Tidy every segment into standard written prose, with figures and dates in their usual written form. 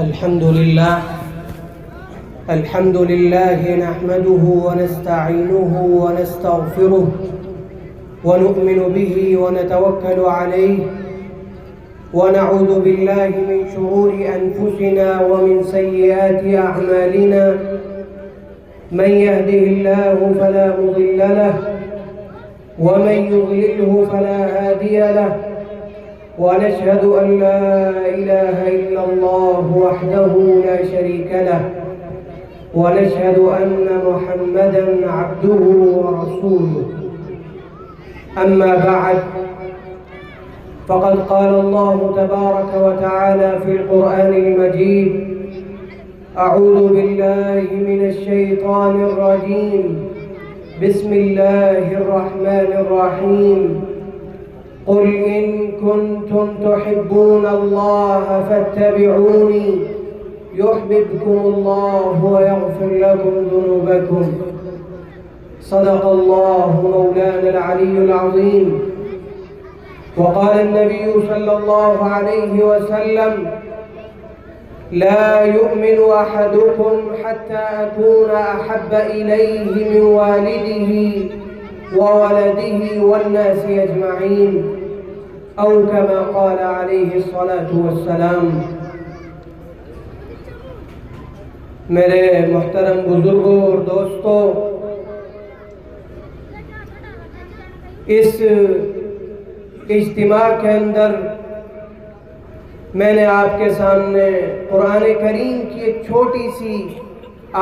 الحمد لله نحمده ونستعينه ونستغفره ونؤمن به ونتوكل عليه ونعوذ بالله من شرور أنفسنا ومن سيئات أعمالنا من يهده الله فلا مضل له ومن يضلله فلا هادي له ونشهد أن لا إله إلا الله وحده لا شريك له ونشهد أن محمدًا عبده ورسوله أما بعد فقد قال الله تبارك وتعالى في القرآن المجيد أعوذ بالله من الشيطان الرجيم بسم الله الرحمن الرحيم قل إن كنتم تحبون الله فاتبعوني يحببكم الله ويغفر لكم ذنوبكم صدق الله مولانا العلي العظيم وقال النبي صلى الله عليه وسلم لا يؤمن أحدكم حتى أكون أحب إليه من والده وولده والناس أجمعين أو كما قال عليه الصلاة والسلام۔ میرے محترم بزرگوں اور دوستوں، اس اجتماع کے اندر میں نے آپ کے سامنے قرآن کریم کی ایک چھوٹی سی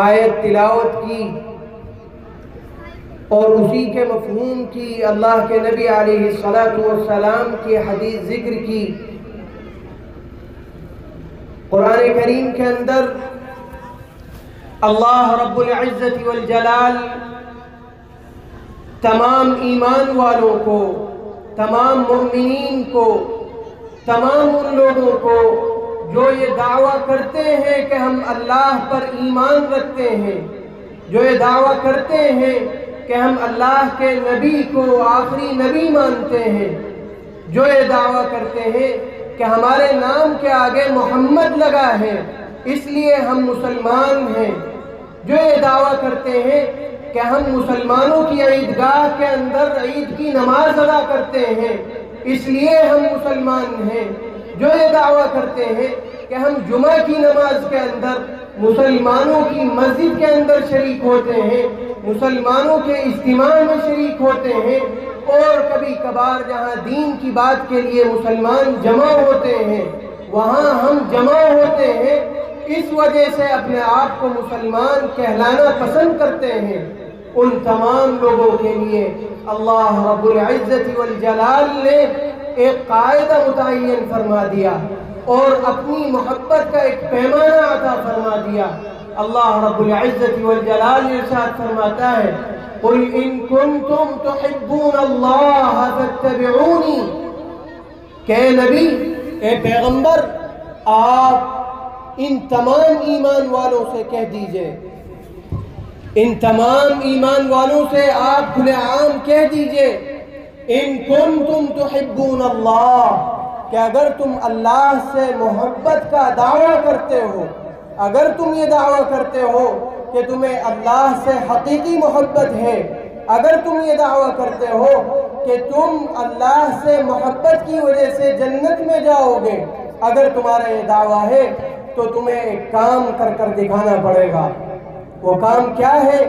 آیت تلاوت کی اور اسی کے مفہوم کی اللہ کے نبی علیہ السلام کی حدیث ذکر کی۔ قرآن کریم کے اندر اللہ رب العزت والجلال تمام ایمان والوں کو، تمام مومنین کو، تمام ان لوگوں کو جو یہ دعویٰ کرتے ہیں کہ ہم اللہ پر ایمان رکھتے ہیں، جو یہ دعویٰ کرتے ہیں کہ ہم اللہ کے نبی کو آخری نبی مانتے ہیں، جو یہ دعویٰ کرتے ہیں کہ ہمارے نام کے آگے محمد لگا ہے اس لیے ہم مسلمان ہیں، جو یہ دعویٰ کرتے ہیں کہ ہم مسلمانوں کی عیدگاہ کے اندر عید کی نماز ادا کرتے ہیں اس لیے ہم مسلمان ہیں، جو یہ دعویٰ کرتے ہیں کہ ہم جمعہ کی نماز کے اندر مسلمانوں کی مسجد کے اندر شریک ہوتے ہیں، مسلمانوں کے اجتماع میں شریک ہوتے ہیں، اور کبھی کبھار جہاں دین کی بات کے لیے مسلمان جمع ہوتے ہیں وہاں ہم جمع ہوتے ہیں، اس وجہ سے اپنے آپ کو مسلمان کہلانا پسند کرتے ہیں۔ ان تمام لوگوں کے لیے اللہ رب العزت والجلال نے ایک قاعدہ متعین فرما دیا اور اپنی محبت کا ایک پیمانہ عطا فرما دیا۔ اللہ رب العزت والجلال ارشاد فرماتا ہے قل ان کنتم تحبون اللہ فاتبعونی، کہ نبی، اے پیغمبر، آپ ان تمام ایمان والوں سے کہہ دیجئے، ان تمام ایمان والوں سے آپ کھلے عام کہہ دیجئے ان کنتم تحبون اللہ، کہ اگر تم اللہ سے محبت کا دعویٰ کرتے ہو، اگر تم یہ دعویٰ کرتے ہو کہ تمہیں اللہ سے حقیقی محبت ہے، اگر تم یہ دعویٰ کرتے ہو کہ تم اللہ سے محبت کی وجہ سے جنت میں جاؤ گے، اگر تمہارا یہ دعویٰ ہے تو تمہیں ایک کام کر دکھانا پڑے گا۔ وہ کام کیا ہے؟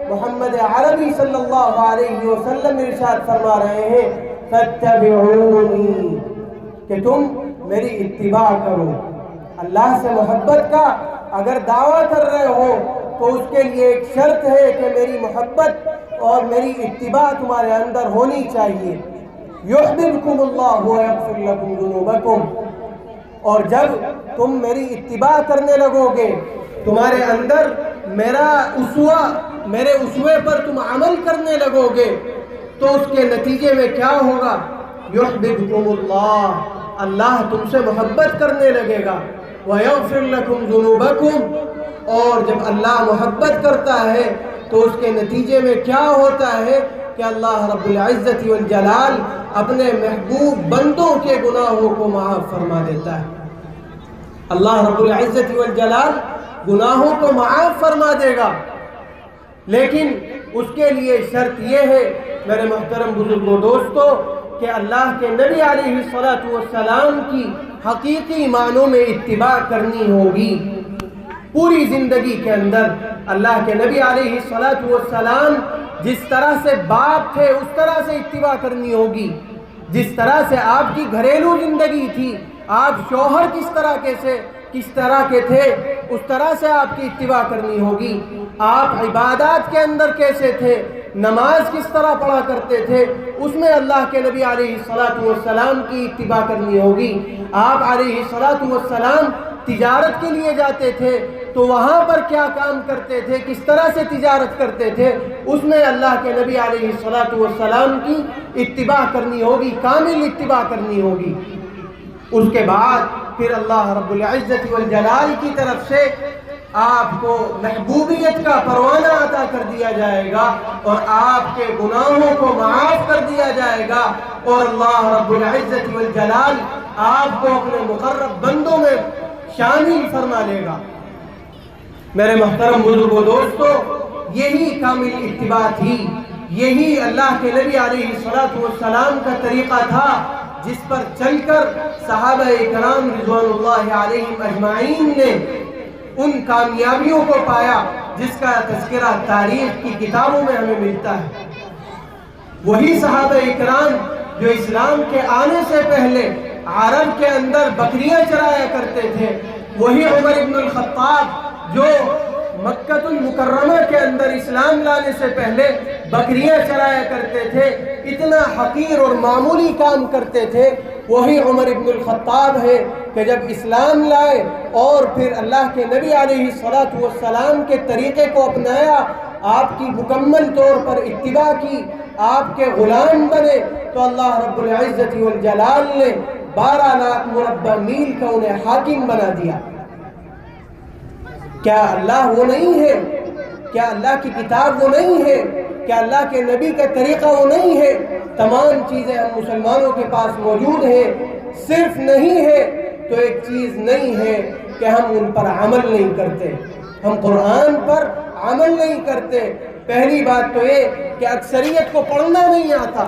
محمد عربی صلی اللہ علیہ وسلم ارشاد فرما رہے ہیں فاتبعونی، کہ تم میری اتباع کرو۔ اللہ سے محبت کا اگر دعویٰ کر رہے ہو تو اس کے لیے ایک شرط ہے کہ میری محبت اور میری اتباع تمہارے اندر ہونی چاہیے۔ یحببکم اللہ ویغفر لکم ذنوبکم، اور جب تم میری اتباع کرنے لگو گے، تمہارے اندر میرے اسوے پر تم عمل کرنے لگو گے تو اس کے نتیجے میں کیا ہوگا؟ یحببکم اللہ، اللہ تم سے محبت کرنے لگے گا، ویغفر لکم ذنوبکم، اور جب اللہ محبت کرتا ہے تو اس کے نتیجے میں کیا ہوتا ہے کہ اللہ رب العزت والجلال اپنے محبوب بندوں کے گناہوں کو معاف فرما دیتا ہے۔ اللہ رب العزت والجلال گناہوں کو معاف فرما دے گا، لیکن اس کے لیے شرط یہ ہے میرے محترم بزرگوں دوستو کہ اللہ کے نبی علیہ السلام کی حقیقی معنوں میں اتباع کرنی ہوگی۔ پوری زندگی کے اندر اللہ کے نبی علیہ السلام جس طرح سے باپ تھے اس طرح سے اتباع کرنی ہوگی، جس طرح سے آپ کی گھریلو زندگی تھی، آپ شوہر کس طرح کے تھے اس طرح سے آپ کی اتباع کرنی ہوگی۔ آپ عبادات کے اندر کیسے تھے، نماز کس طرح پڑھا کرتے تھے، اس میں اللہ کے نبی علیہ السلام کی اتباع کرنی ہوگی۔ آپ علیہ السلام تجارت کے لیے جاتے تھے تو وہاں پر کیا کام کرتے تھے، کس طرح سے تجارت کرتے تھے، اس میں اللہ کے نبی علیہ السلام کی اتباع کرنی ہوگی، کامل اتباع کرنی ہوگی۔ اس کے بعد پھر اللہ رب العزت والجلال کی طرف سے آپ کو محبوبیت کا پروانہ عطا کر دیا جائے گا اور آپ کے گناہوں کو معاف کر دیا جائے گا، اور اللہ رب العزت والجلال آپ کو اپنے مقرب بندوں میں شامل فرما لے گا۔ میرے محترم بزرگوں دوستو، یہی کامل اتباع تھی، یہی اللہ کے نبی علیہ السلام کا طریقہ تھا جس پر چل کر صحابہ اکرام رضوان اللہ علیہم اجمعین نے ان کامیابیوں کو پایا جس کا تذکرہ تاریخ کی کتابوں میں ہمیں ملتا ہے۔ وہی صحابہ اکرام جو اسلام کے آنے سے پہلے عرب کے اندر بکریاں چرایا کرتے تھے، وہی عمر ابن الخطاب جو مکہ المکرمہ کے اندر اسلام لانے سے پہلے بکریاں چرایا کرتے تھے، اتنا حقیر اور معمولی کام کرتے تھے، وہی عمر ابن الخطاب ہے کہ جب اسلام لائے اور پھر اللہ کے نبی علیہ السلام کے طریقے کو اپنایا، آپ کی مکمل طور پر اتباع کی، آپ کے غلام بنے، تو اللہ رب العزت والجلال نے 12 لاکھ مربع میل کا انہیں حاکم بنا دیا۔ کیا اللہ وہ نہیں ہے؟ کیا اللہ کی کتاب وہ نہیں ہے؟ کیا اللہ کے نبی کا طریقہ وہ نہیں ہے؟ تمام چیزیں ہم مسلمانوں کے پاس موجود ہیں، صرف نہیں ہے تو ایک چیز نہیں ہے کہ ہم ان پر عمل نہیں کرتے، ہم قرآن پر عمل نہیں کرتے۔ پہلی بات تو یہ کہ اکثریت کو پڑھنا نہیں آتا،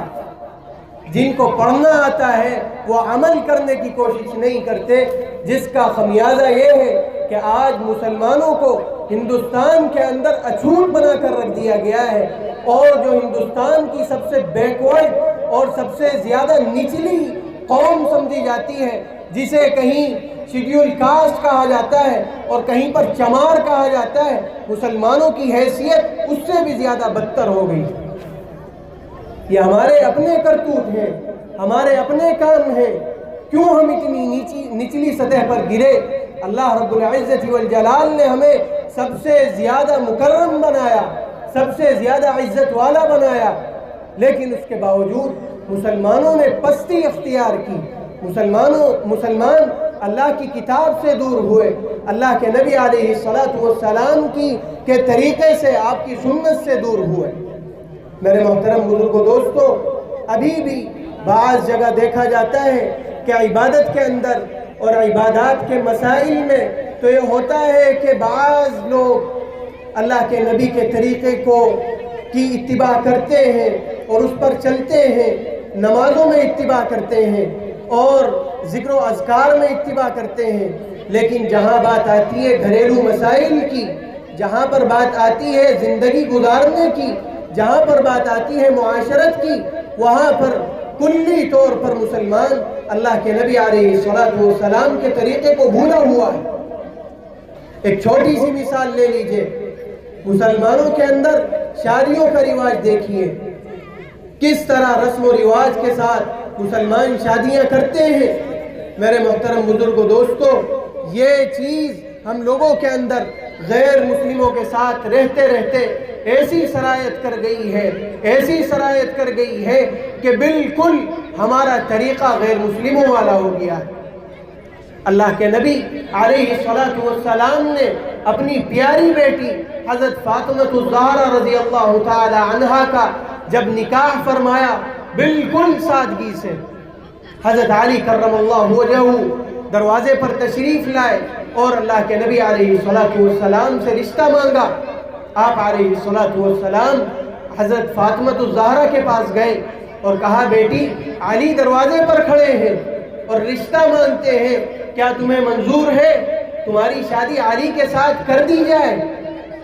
جن کو پڑھنا آتا ہے وہ عمل کرنے کی کوشش نہیں کرتے، جس کا خمیازہ یہ ہے کہ آج مسلمانوں کو ہندوستان کے اندر اچھوت بنا کر رکھ دیا گیا ہے، اور جو ہندوستان کی سب سے بیکورڈ اور سب سے زیادہ نچلی قوم سمجھی جاتی ہے، جسے کہیں شیڈیول کاسٹ کہا جاتا ہے اور کہیں پر چمار کہا جاتا ہے، مسلمانوں کی حیثیت اس سے بھی زیادہ بدتر ہو گئی۔ یہ ہمارے اپنے کرتوت ہیں، ہمارے اپنے کام ہیں، کیوں ہم اتنی نچلی سطح پر گرے؟ اللہ رب العزت والجلال نے ہمیں سب سے زیادہ مکرم بنایا، سب سے زیادہ عزت والا بنایا، لیکن اس کے باوجود مسلمانوں نے پستی اختیار کی، مسلمان اللہ کی کتاب سے دور ہوئے، اللہ کے نبی علیہ السلام کے طریقے سے، آپ کی سنت سے دور ہوئے۔ میرے محترم بزرگوں دوستو، ابھی بھی بعض جگہ دیکھا جاتا ہے کہ عبادت کے اندر اور عبادات کے مسائل میں تو یہ ہوتا ہے کہ بعض لوگ اللہ کے نبی کے طریقے کی اتباع کرتے ہیں اور اس پر چلتے ہیں، نمازوں میں اتباع کرتے ہیں اور ذکر و اذکار میں اتباع کرتے ہیں، لیکن جہاں بات آتی ہے گھریلو مسائل کی، جہاں پر بات آتی ہے زندگی گزارنے کی، جہاں پر بات آتی ہے معاشرت کی، وہاں پر کلی طور پر مسلمان اللہ کے نبی علیہ السلام کے طریقے کو بھولا ہوا ہے۔ ایک چھوٹی سی مثال لے لیجئے، مسلمانوں کے اندر شادیوں کا رواج دیکھیے، کس طرح رسم و رواج کے ساتھ مسلمان شادیاں کرتے ہیں۔ میرے محترم بزرگوں دوستو، یہ چیز ہم لوگوں کے اندر غیر مسلموں کے ساتھ رہتے رہتے ایسی سرایت کر گئی ہے کہ بالکل ہمارا طریقہ غیر مسلموں والا ہو گیا ہے۔ اللہ کے نبی علیہ السلام نے اپنی پیاری بیٹی حضرت فاطمہ الزہرا رضی اللہ تعالی عنہا کا جب نکاح فرمایا بالکل سادگی سے، حضرت علی کرم اللہ وجہہ دروازے پر تشریف لائے اور اللہ کے نبی علیہ السلام سے رشتہ مانگا۔ آپ علیہ السلام حضرت فاطمہ الزہرا کے پاس گئے اور کہا بیٹی علی دروازے پر کھڑے ہیں اور رشتہ مانگتے ہیں، کیا تمہیں منظور ہے تمہاری شادی علی کے ساتھ کر دی جائے؟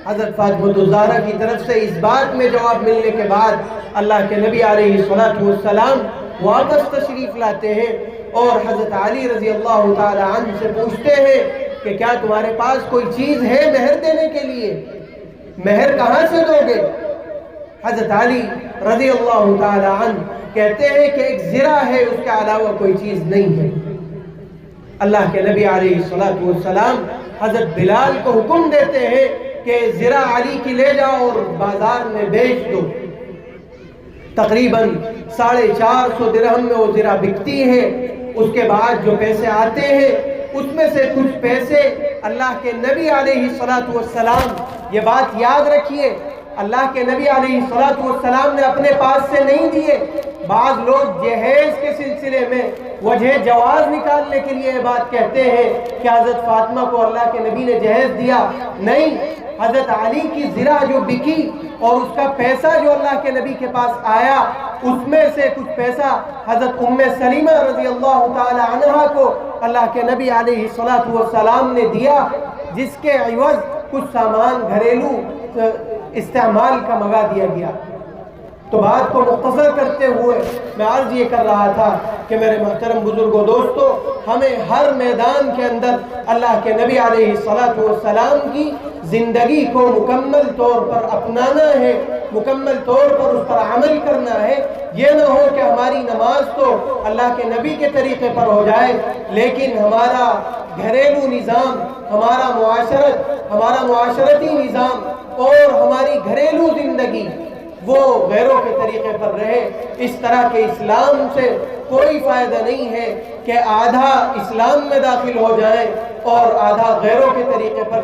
حضرت فاطمہ الزہرا کی طرف سے اس بات میں جواب ملنے کے بعد اللہ کے نبی علیہ السلام واپس تشریف لاتے ہیں اور حضرت علی رضی اللہ تعالی عنہ سے پوچھتے ہیں کہ کیا تمہارے پاس کوئی چیز ہے مہر دینے کے لیے؟ مہر کہاں سے دو گے؟ حضرت علی رضی اللہ تعالی عنہ کہتے ہیں کہ ایک زرہ ہے، اس کے علاوہ کوئی چیز نہیں ہے۔ اللہ کے نبی علیہ السلام حضرت بلال کو حکم دیتے ہیں کہ زرہ علی کی لے جاؤ اور بازار میں بیچ دو۔ تقریباً 450 درہم میں وہ زرہ بکتی ہے۔ اس کے بعد جو پیسے آتے ہیں اس میں سے کچھ پیسے اللہ کے نبی علیہ السلام، یہ بات یاد رکھیے، اللہ کے نبی علیہ السلام نے اپنے پاس سے نہیں دیے۔ بعض لوگ جہیز کے سلسلے میں وجہ جواز نکالنے کے لیے یہ بات کہتے ہیں کہ حضرت فاطمہ کو اللہ کے نبی نے جہیز دیا، نہیں، حضرت علی کی زرہ جو بکی اور اس کا پیسہ جو اللہ کے نبی کے پاس آیا، اس میں سے کچھ پیسہ حضرت ام سلیمہ رضی اللہ تعالی عنہا کو اللہ کے نبی علیہ السلام نے دیا، جس کے عوض کچھ سامان گھریلو استعمال کا منگا دیا گیا۔ تو بات کو مختصر کرتے ہوئے میں عرض یہ کر رہا تھا کہ میرے محترم بزرگوں دوستو، ہمیں ہر میدان کے اندر اللہ کے نبی علیہ السلام کی زندگی کو مکمل طور پر اپنانا ہے، مکمل طور پر اس پر عمل کرنا ہے۔ یہ نہ ہو کہ ہماری نماز تو اللہ کے نبی کے طریقے پر ہو جائے، لیکن ہمارا گھریلو نظام، ہمارا معاشرتی نظام اور ہماری گھریلو زندگی وہ غیروں کے طریقے پر رہے۔ اس طرح کے اسلام سے کوئی فائدہ نہیں ہے کہ آدھا اسلام میں داخل ہو جائیں اور آدھا غیروں کے طریقے پر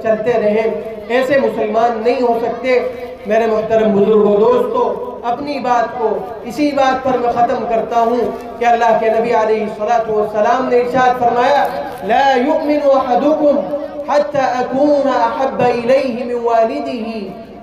چلتے رہیں۔ ایسے مسلمان نہیں ہو سکتے۔ میرے محترم بزرگوں دوستو، اپنی بات کو اسی بات پر میں ختم کرتا ہوں کہ اللہ کے نبی علیہ السلام نے ارشاد فرمایا، لا يؤمن احدكم حتى اكون احب اليه من والده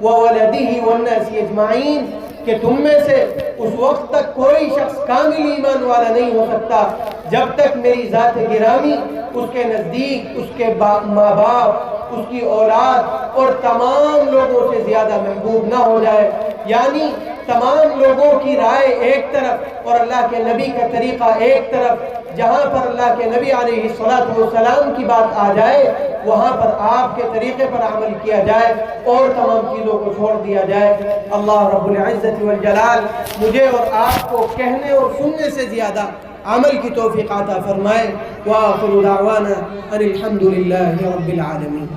وولده والناس اجمعین، کہ تم میں سے اس وقت تک کوئی شخص کامل ایمان والا نہیں ہو سکتا جب تک میری ذات گرامی اس کے نزدیک اس کے ماں باپ، اس کی اولاد اور تمام لوگوں سے زیادہ محبوب نہ ہو جائے۔ یعنی تمام لوگوں کی رائے ایک طرف اور اللہ کے نبی کا طریقہ ایک طرف، جہاں پر اللہ کے نبی علیہ السلام کی بات آ جائے وہاں پر آپ کے طریقے پر عمل کیا جائے اور تمام چیزوں کو چھوڑ دیا جائے۔ اللہ رب العزت والجلال مجھے اور آپ کو کہنے اور سننے سے زیادہ عمل کی توفیق عطا فرمائے۔ وآخر دعوانا ان الحمد للہ رب العالمین۔